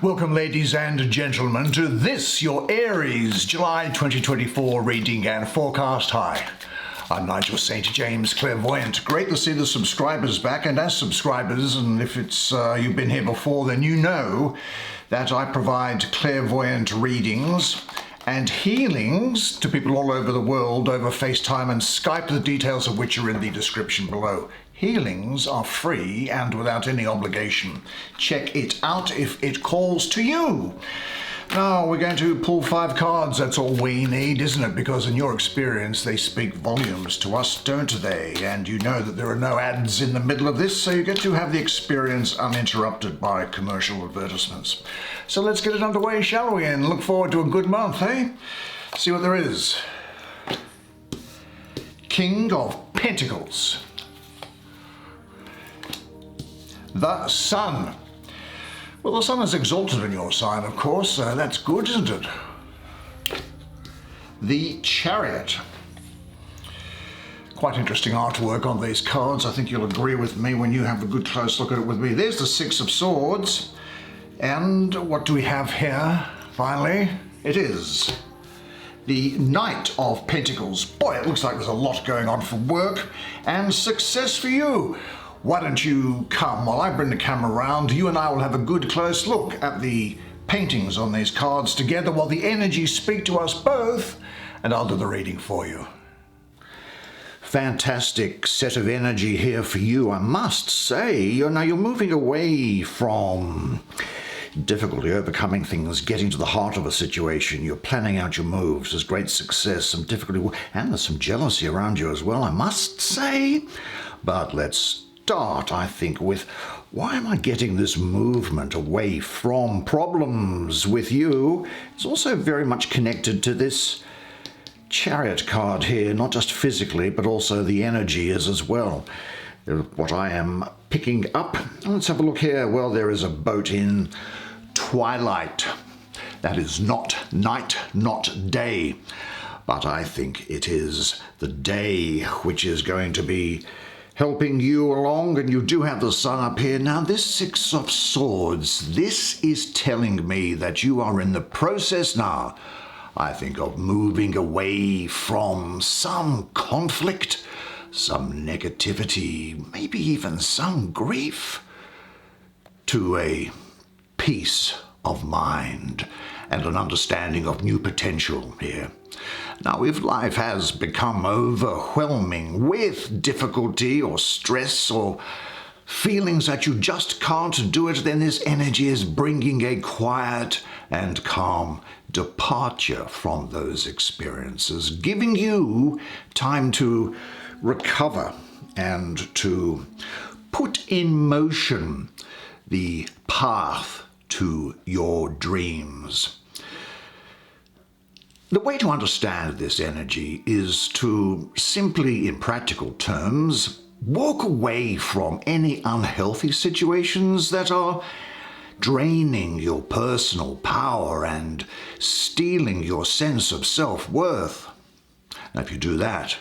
Welcome, ladies and gentlemen, to this, your Aries, July 2024 reading and forecast. Hi, I'm Nigel St. James, clairvoyant. Great to see the subscribers back, and as subscribers, and if it's you've been here before, then you know that I provide clairvoyant readings and healings to people all over the world over FaceTime and Skype, the details of which are in the description below. Healings are free and without any obligation. Check it out if it calls to you. Now, we're going to pull 5 cards. That's all we need, isn't it? Because in your experience, they speak volumes to us, don't they? And you know that there are no ads in the middle of this, so you get to have the experience uninterrupted by commercial advertisements. So let's get it underway, shall we? And look forward to a good month, eh? See what there is. King of Pentacles. The Sun. Well, the Sun is exalted in your sign, of course. That's good, isn't it? The Chariot. Quite interesting artwork on these cards. I think you'll agree with me when you have a good close look at it with me. There's the 6 of Swords. And what do we have here, finally? It is the Knight of Pentacles. Boy, it looks like there's a lot going on for work and success for you. Why don't you come while I bring the camera around? You and I will have a good close look at the paintings on these cards together while the energies speak to us both, and I'll do the reading for you. Fantastic set of energy here for you, I must say. You're moving away from difficulty, overcoming things, getting to the heart of a situation. You're planning out your moves. There's great success, some difficulty, and there's some jealousy around you as well, I must say. But let's start, I think, with why am I getting this movement away from problems with you? It's also very much connected to this Chariot card here, not just physically, but also the energy is as well. What I am picking up. Let's have a look here. Well, there is a boat in twilight. That is not night, not day. But I think it is the day which is going to be helping you along, and you do have the Sun up here. Now, this 6 of Swords, this is telling me that you are in the process now, I think, of moving away from some conflict, some negativity, maybe even some grief, to a peace of mind and an understanding of new potential here. Now, if life has become overwhelming with difficulty or stress or feelings that you just can't do it, then this energy is bringing a quiet and calm departure from those experiences, giving you time to recover and to put in motion the path to your dreams. The way to understand this energy is to simply, in practical terms, walk away from any unhealthy situations that are draining your personal power and stealing your sense of self-worth. Now, if you do that,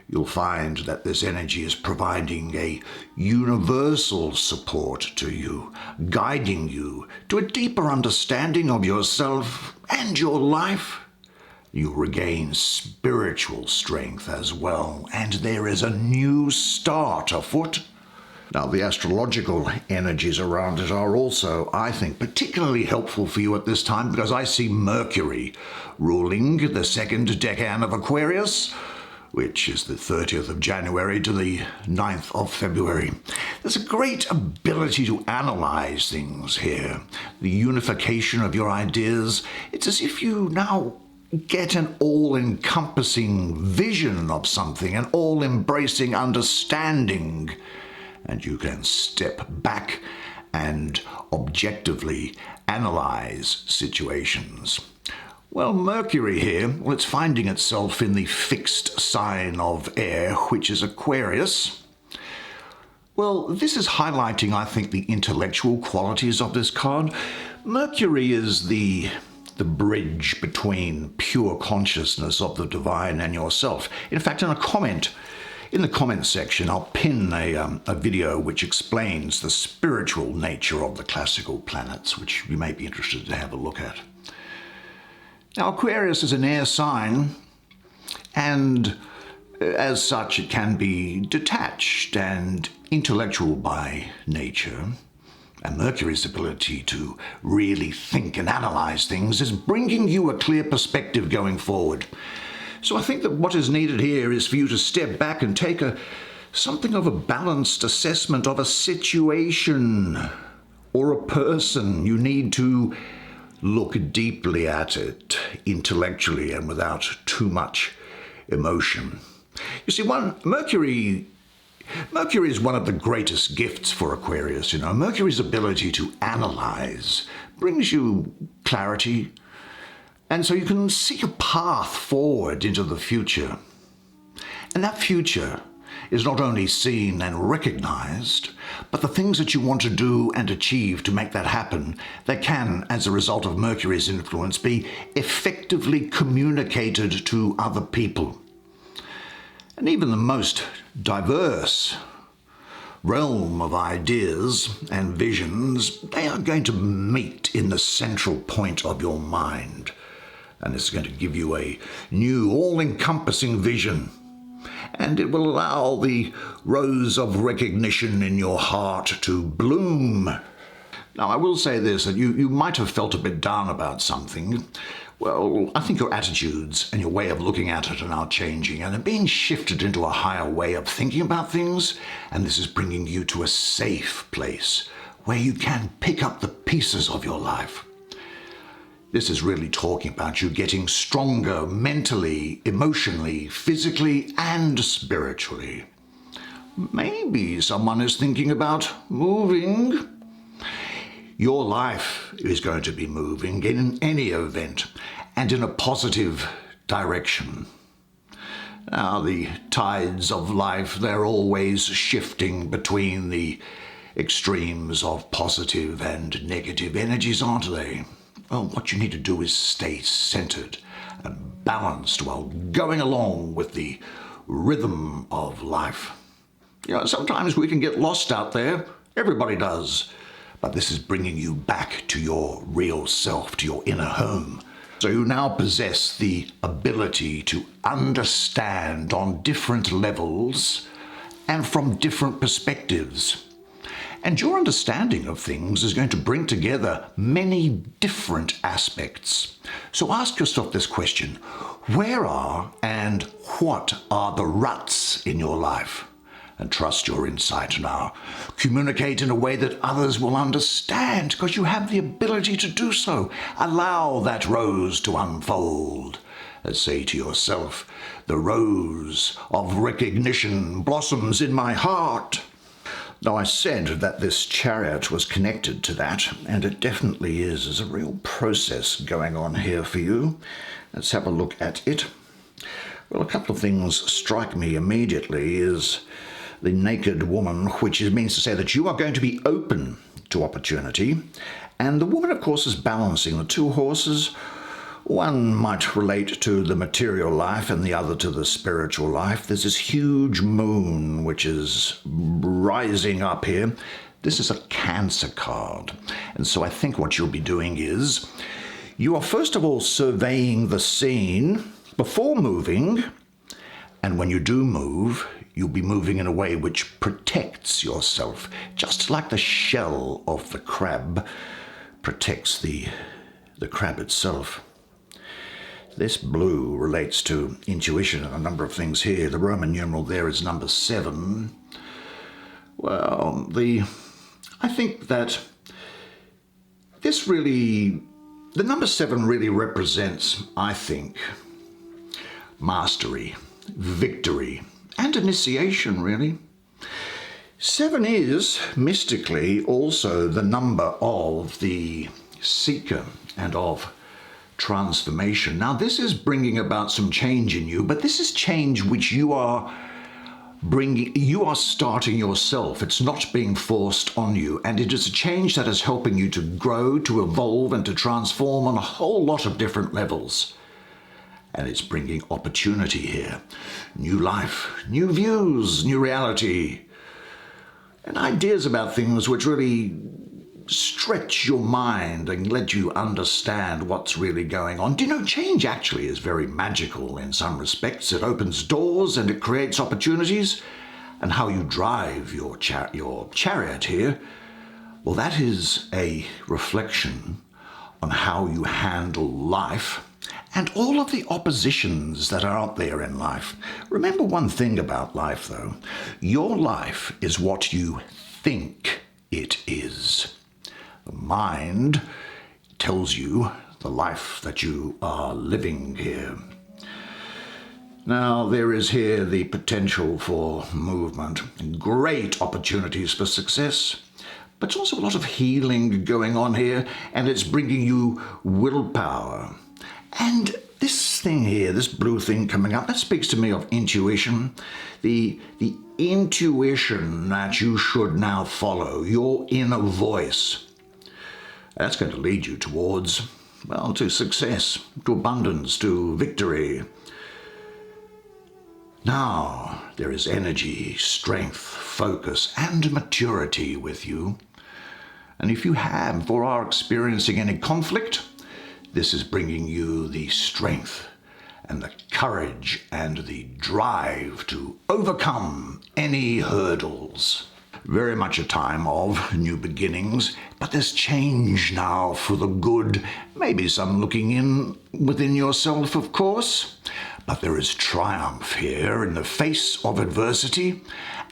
you'll find that this energy is providing a universal support to you, guiding you to a deeper understanding of yourself and your life. You regain spiritual strength as well, and there is a new start afoot. Now, the astrological energies around it are also, I think, particularly helpful for you at this time, because I see Mercury ruling the second decan of Aquarius, which is the 30th of January to the 9th of February. There's a great ability to analyze things here, the unification of your ideas. It's as if you now get an all-encompassing vision of something, an all-embracing understanding, and you can step back and objectively analyze situations. Well, Mercury here, it's finding itself in the fixed sign of air, which is Aquarius. Well, this is highlighting, I think, the intellectual qualities of this card. Mercury is the bridge between pure consciousness of the divine and yourself. In fact, in a comment In the comments section, I'll pin a video which explains the spiritual nature of the classical planets, which you may be interested to have a look at. Now, Aquarius is an air sign, and as such, it can be detached and intellectual by nature. And Mercury's ability to really think and analyze things is bringing you a clear perspective going forward. So I think that what is needed here is for you to step back and take something of a balanced assessment of a situation or a person. You need to look deeply at it intellectually and without too much emotion. You see, Mercury is one of the greatest gifts for Aquarius. Mercury's ability to analyze brings you clarity, and so you can see a path forward into the future. And that future is not only seen and recognized, but the things that you want to do and achieve to make that happen, they can, as a result of Mercury's influence, be effectively communicated to other people. And even the most diverse realm of ideas and visions, they are going to meet in the central point of your mind. And it's going to give you a new, all-encompassing vision. And it will allow the rose of recognition in your heart to bloom. Now, I will say this, that you might have felt a bit down about something. Well, I think your attitudes and your way of looking at it are now changing and are being shifted into a higher way of thinking about things, and this is bringing you to a safe place where you can pick up the pieces of your life. This is really talking about you getting stronger mentally, emotionally, physically, and spiritually. Maybe someone is thinking about moving. Your life is going to be moving in any event and in a positive direction. Now, the tides of life, they're always shifting between the extremes of positive and negative energies, aren't they? Well, what you need to do is stay centered and balanced while going along with the rhythm of life. Sometimes we can get lost out there. Everybody does. But this is bringing you back to your real self, to your inner home. So you now possess the ability to understand on different levels and from different perspectives. And your understanding of things is going to bring together many different aspects. So ask yourself this question: where are and what are the ruts in your life? And trust your insight now. Communicate in a way that others will understand, because you have the ability to do so. Allow that rose to unfold. And say to yourself, the rose of recognition blossoms in my heart. Now, I said that this chariot was connected to that, and it definitely is. There's a real process going on here for you. Let's have a look at it. Well, a couple of things strike me immediately is the naked woman, which means to say that you are going to be open to opportunity. And the woman, of course, is balancing the two horses. One might relate to the material life and the other to the spiritual life. There's this huge moon which is rising up here. This is a Cancer card. And so I think what you'll be doing is you are first of all surveying the scene before moving. And when you do move, you'll be moving in a way which protects yourself, just like the shell of the crab protects the crab itself. This blue relates to intuition and a number of things here. The Roman numeral there is number 7. Well, I think that the number 7 really represents, I think, mastery, victory, and initiation, really. 7 is, mystically, also the number of the seeker and of transformation. Now, this is bringing about some change in you, but this is change which you are starting yourself. It's not being forced on you, and it is a change that is helping you to grow, to evolve, and to transform on a whole lot of different levels. and it's bringing opportunity here. New life, new views, new reality, and ideas about things which really stretch your mind and let you understand what's really going on. Do you know, change actually is very magical in some respects. It opens doors and it creates opportunities. And how you drive your chariot here, well, that is a reflection on how you handle life and all of the oppositions that are out there in life. Remember one thing about life, though. Your life is what you think it is. The mind tells you the life that you are living here. Now, there is here the potential for movement, great opportunities for success, but it's also a lot of healing going on here, and it's bringing you willpower. And this thing here, this blue thing coming up, that speaks to me of intuition, the intuition that you should now follow, your inner voice. That's going to lead you towards, well, to success, to abundance, to victory. Now, there is energy, strength, focus, and maturity with you. And if you have or are experiencing any conflict, this is bringing you the strength and the courage and the drive to overcome any hurdles. Very much a time of new beginnings, but there's change now for the good. Maybe some looking in within yourself, of course. But there is triumph here in the face of adversity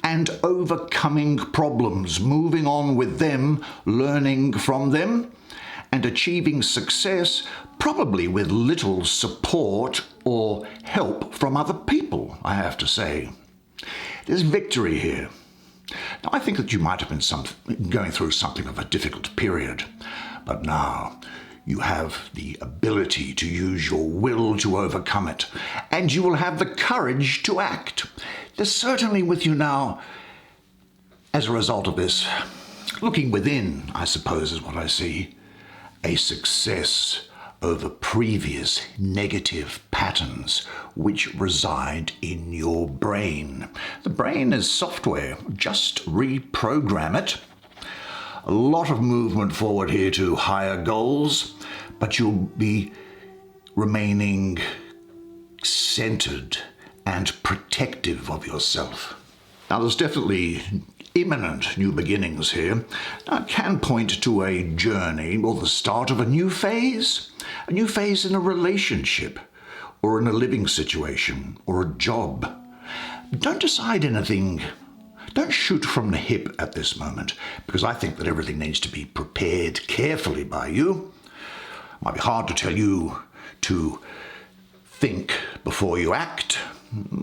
and overcoming problems, moving on with them, learning from them, and achieving success, probably with little support or help from other people, I have to say. There's victory here. Now, I think that you might have been going through something of a difficult period, but now you have the ability to use your will to overcome it, and you will have the courage to act. There's certainly with you now, as a result of this, looking within, I suppose is what I see, a success over previous negative patterns which reside in your brain. The brain is software, just reprogram it. A lot of movement forward here to higher goals, but you'll be remaining centered and protective of yourself. Now, there's definitely imminent new beginnings here. Now, it can point to a journey or the start of a new phase in a relationship or in a living situation or a job. Don't decide anything. Don't shoot from the hip at this moment, because I think that everything needs to be prepared carefully by you. It might be hard to tell you to think before you act.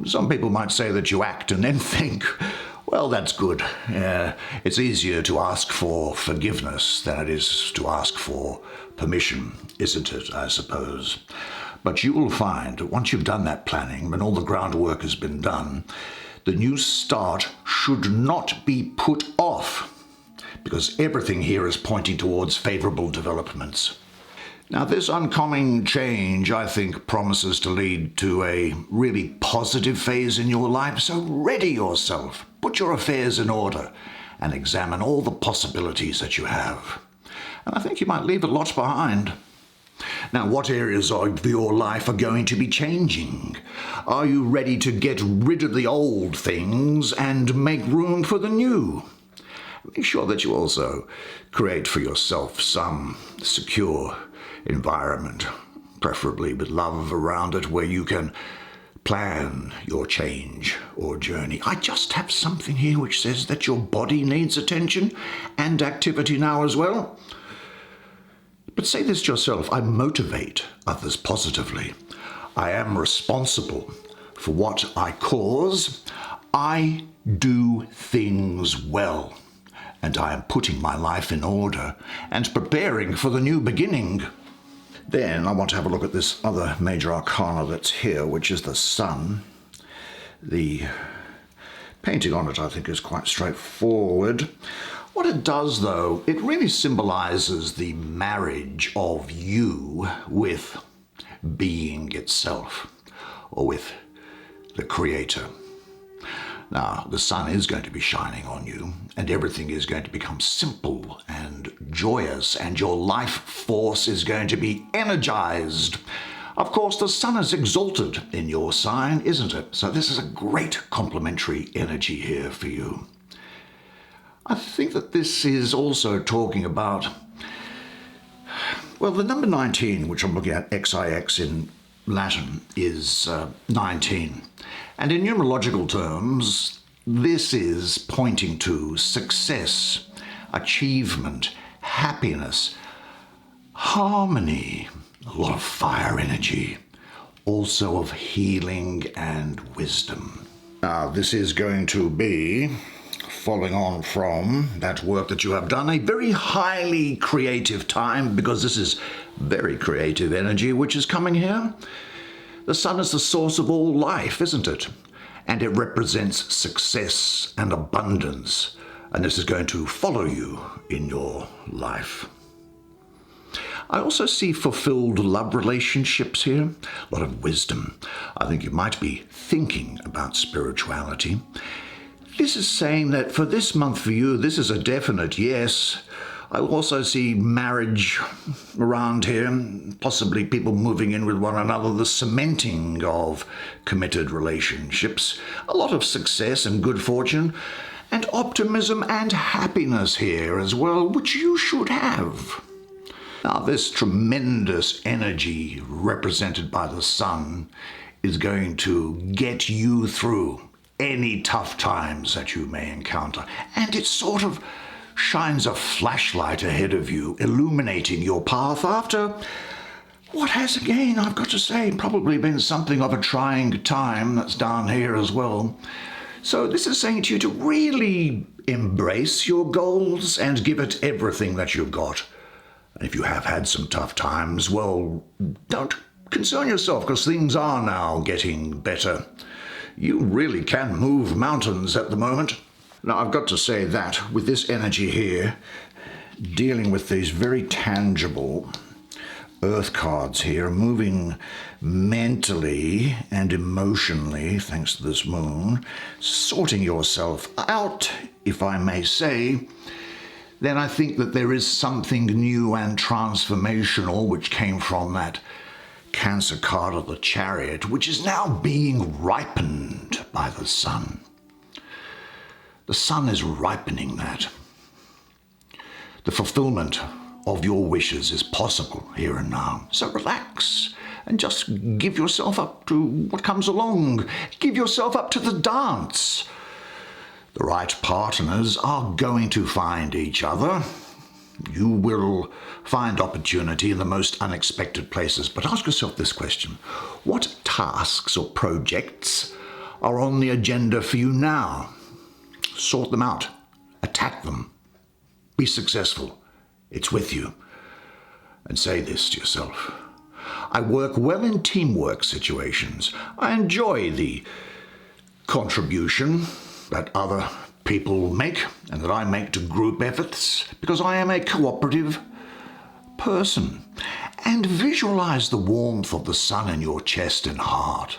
Some people might say that you act and then think. Well, that's good. It's easier to ask for forgiveness than it is to ask for permission, isn't it, I suppose? But you will find that once you've done that planning, when all the groundwork has been done, the new start should not be put off, because everything here is pointing towards favorable developments. Now, this oncoming change, I think, promises to lead to a really positive phase in your life, so ready yourself, put your affairs in order, and examine all the possibilities that you have. And I think you might leave a lot behind. Now, what areas of your life are going to be changing? Are you ready to get rid of the old things and make room for the new? Make sure that you also create for yourself some secure environment, preferably with love around it, where you can plan your change or journey. I just have something here which says that your body needs attention and activity now as well. But say this to yourself: I motivate others positively. I am responsible for what I cause. I do things well. And I am putting my life in order and preparing for the new beginning. Then I want to have a look at this other major arcana that's here, which is the sun. The painting on it, I think, is quite straightforward. What it does, though, it really symbolizes the marriage of you with being itself, or with the Creator. Now, the sun is going to be shining on you, and everything is going to become simple and joyous, and your life force is going to be energized. Of course, the sun is exalted in your sign, isn't it? So this is a great complementary energy here for you. I think that this is also talking about, well, the number 19, which I'm looking at, XIX in Latin, is 19. And in numerological terms, this is pointing to success, achievement, happiness, harmony, a lot of fire energy, also of healing and wisdom. Now, this is going to be, following on from that work that you have done, a very highly creative time, because this is very creative energy which is coming here. The sun is the source of all life, isn't it? And it represents success and abundance. And this is going to follow you in your life. I also see fulfilled love relationships here, a lot of wisdom. I think you might be thinking about spirituality. This is saying that for this month for you, this is a definite yes. I also see marriage around here, possibly people moving in with one another, the cementing of committed relationships, a lot of success and good fortune, and optimism and happiness here as well, which you should have. Now, this tremendous energy represented by the sun is going to get you through any tough times that you may encounter, and it sort of shines a flashlight ahead of you, illuminating your path after what has, again, I've got to say, probably been something of a trying time that's down here as well. So this is saying to you to really embrace your goals and give it everything that you've got. And if you have had some tough times, well, don't concern yourself, because things are now getting better. You really can move mountains at the moment. Now, I've got to say that with this energy here, dealing with these very tangible earth cards here, moving mentally and emotionally, thanks to this moon, sorting yourself out, if I may say, then I think that there is something new and transformational which came from that Cancer card of the Chariot, which is now being ripened by the sun. The sun is ripening that. The fulfillment of your wishes is possible here and now. So relax and just give yourself up to what comes along. Give yourself up to the dance. The right partners are going to find each other. You will find opportunity in the most unexpected places. But ask yourself this question: what tasks or projects are on the agenda for you now? Sort them out. Attack them. Be successful. It's with you. And say this to yourself: I work well in teamwork situations. I enjoy the contribution that other people make and that I make to group efforts, because I am a cooperative person. And visualize the warmth of the sun in your chest and heart,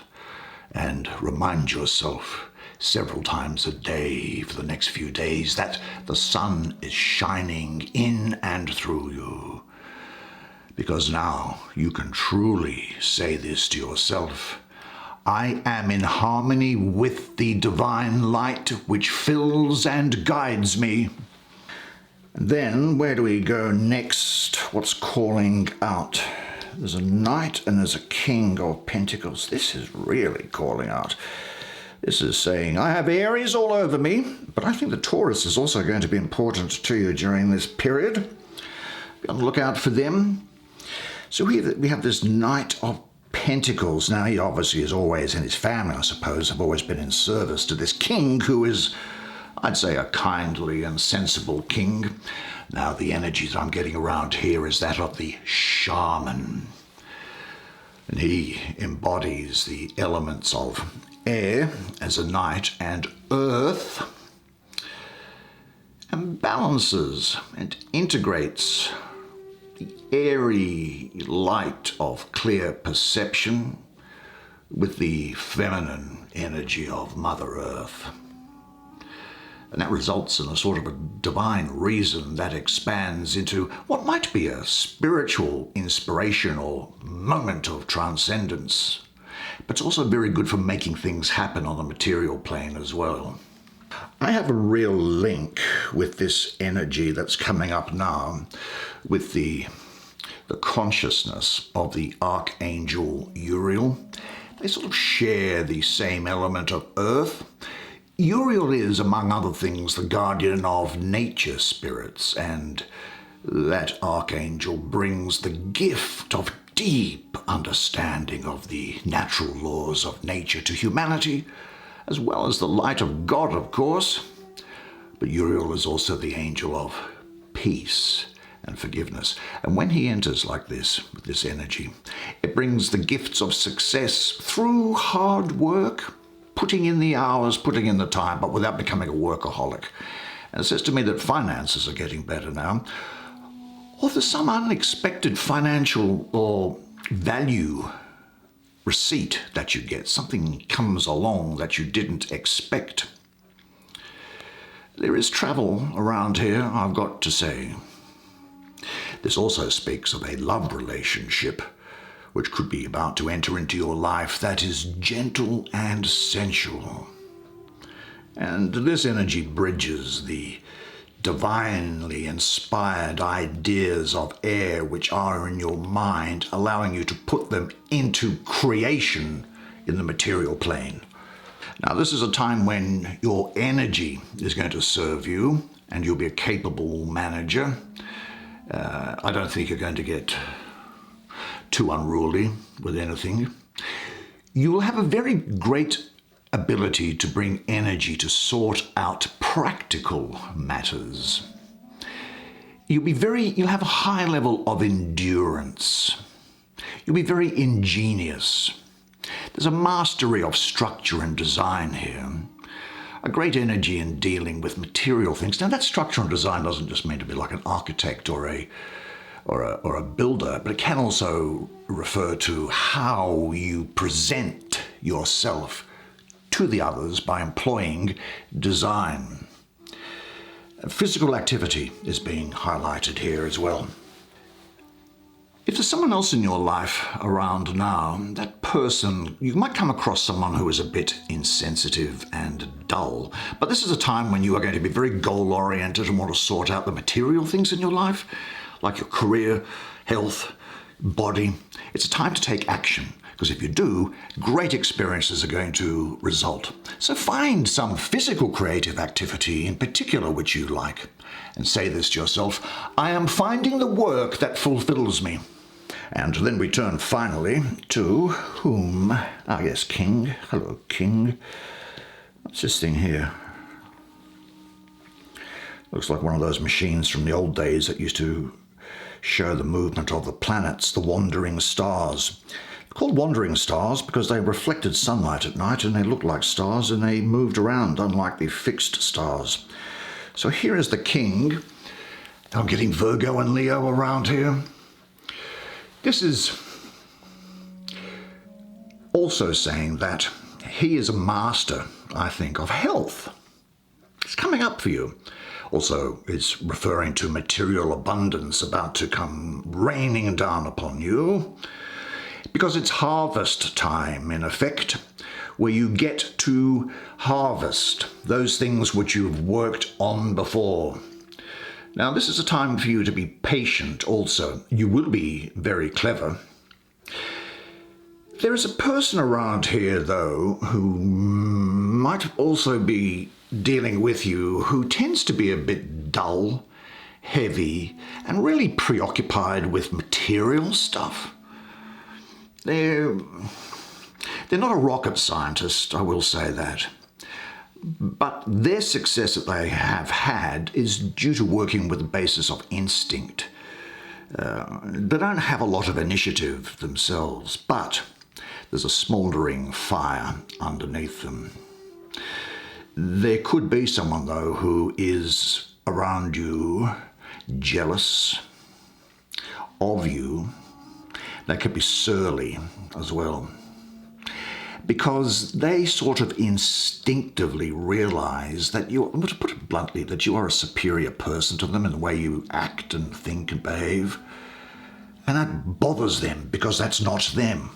and remind yourself several times a day for the next few days that the sun is shining in and through you. Because now you can truly say this to yourself: I am in harmony with the divine light which fills and guides me. And then, where do we go next? What's calling out? There's a Knight and there's a King of Pentacles. This is really calling out. This is saying, I have Aries all over me, but I think the Taurus is also going to be important to you during this period. Be on the lookout for them. So we have this Knight of Pentacles. Now, he obviously is always in his family, I suppose, have always been in service to this king, who is, I'd say, a kindly and sensible king. Now, the energies I'm getting around here is that of the shaman. And he embodies the elements of air as a knight and earth, and balances and integrates airy light of clear perception with the feminine energy of Mother Earth. And that results in a sort of a divine reason that expands into what might be a spiritual inspiration or moment of transcendence. But it's also very good for making things happen on the material plane as well. I have a real link with this energy that's coming up now with the consciousness of the Archangel Uriel. They sort of share the same element of earth. Uriel is, among other things, the guardian of nature spirits, and that archangel brings the gift of deep understanding of the natural laws of nature to humanity, as well as the light of God, of course. But Uriel is also the angel of peace and forgiveness. And when he enters like this, with this energy, it brings the gifts of success through hard work, putting in the hours, putting in the time, but without becoming a workaholic. And it says to me that finances are getting better now. Or there's some unexpected financial or value receipt that you get. Something comes along that you didn't expect. There is travel around here, I've got to say. This also speaks of a love relationship which could be about to enter into your life that is gentle and sensual. And this energy bridges the divinely inspired ideas of air which are in your mind, allowing you to put them into creation in the material plane. Now, this is a time when your energy is going to serve you and you'll be a capable manager. I don't think you're going to get too unruly with anything. You will have a very great ability to bring energy to sort out practical matters. You'll have a high level of endurance. You'll be very ingenious. There's a mastery of structure and design here. A great energy in dealing with material things. Now, that structure and design doesn't just mean to be like an architect or a builder, but it can also refer to how you present yourself to the others by employing design. Physical activity is being highlighted here as well. If there's someone else in your life around now, that person, you might come across someone who is a bit insensitive and dull, but this is a time when you are going to be very goal-oriented and want to sort out the material things in your life, like your career, health, body. It's a time to take action, because if you do, great experiences are going to result. So find some physical creative activity in particular which you like, and say this to yourself: I am finding the work that fulfills me. And then we turn finally to whom? Ah, yes, King. Hello, King. What's this thing here? Looks like one of those machines from the old days that used to show the movement of the planets, the wandering stars. They're called wandering stars because they reflected sunlight at night and they looked like stars and they moved around, unlike the fixed stars. So here is the King. I'm getting Virgo and Leo around here. This is also saying that he is a master, I think, of health. It's coming up for you. Also, it's referring to material abundance about to come raining down upon you, because it's harvest time, in effect, where you get to harvest those things which you've worked on before. Now, this is a time for you to be patient also. You will be very clever. There is a person around here, though, who might also be dealing with you, who tends to be a bit dull, heavy, and really preoccupied with material stuff. They're not a rocket scientist, I will say that. But their success that they have had is due to working with the basis of instinct. They don't have a lot of initiative themselves, but there's a smouldering fire underneath them. There could be someone, though, who is around you jealous of you, they can be surly as well, because they sort of instinctively realize that you, to put it bluntly, that you are a superior person to them in the way you act and think and behave. And that bothers them because that's not them.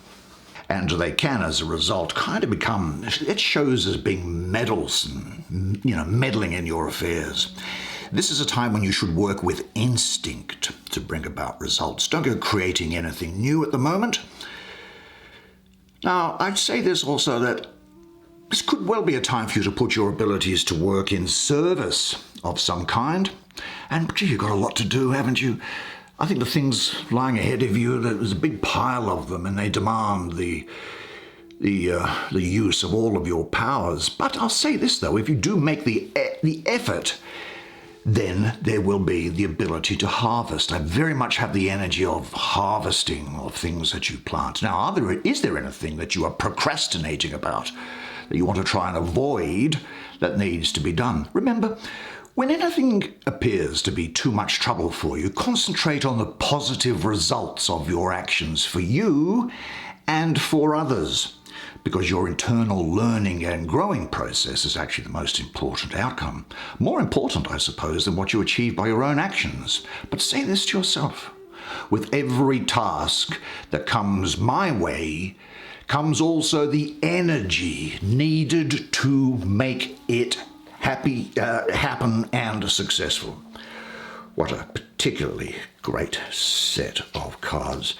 And they can, as a result, kind of become, it shows as being meddlesome, meddling in your affairs. This is a time when you should work with instinct to bring about results. Don't go creating anything new at the moment. Now, I'd say this also, that this could well be a time for you to put your abilities to work in service of some kind. And gee, you've got a lot to do, haven't you? I think the things lying ahead of you, there's a big pile of them, and they demand the use of all of your powers. But I'll say this, though, if you do make the effort, then there will be the ability to harvest. I very much have the energy of harvesting of things that you plant. Now, is there anything that you are procrastinating about, that you want to try and avoid, that needs to be done? Remember, when anything appears to be too much trouble for you, concentrate on the positive results of your actions for you and for others, because your internal learning and growing process is actually the most important outcome. More important, I suppose, than what you achieve by your own actions. But say this to yourself: with every task that comes my way, comes also the energy needed to make it happen and successful. What a particularly great set of cards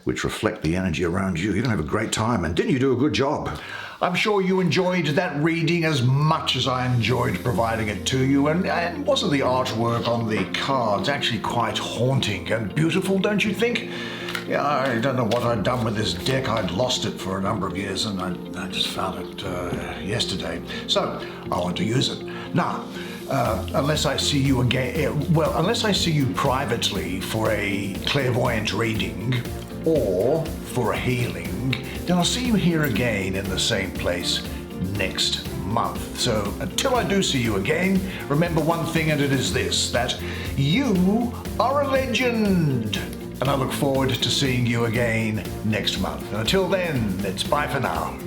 which reflect the energy around you. You're going to have a great time, and didn't you do a good job? I'm sure you enjoyed that reading as much as I enjoyed providing it to you, and wasn't the artwork on the cards actually quite haunting and beautiful, don't you think? Yeah, I don't know what I'd done with this deck. I'd lost it for a number of years, and I just found it yesterday. So I want to use it. Now, unless I see you again, unless I see you privately for a clairvoyant reading or for a healing, then I'll see you here again in the same place next month. So until I do see you again, remember one thing, and it is this: that you are a legend. And I look forward to seeing you again next month. And until then, it's bye for now.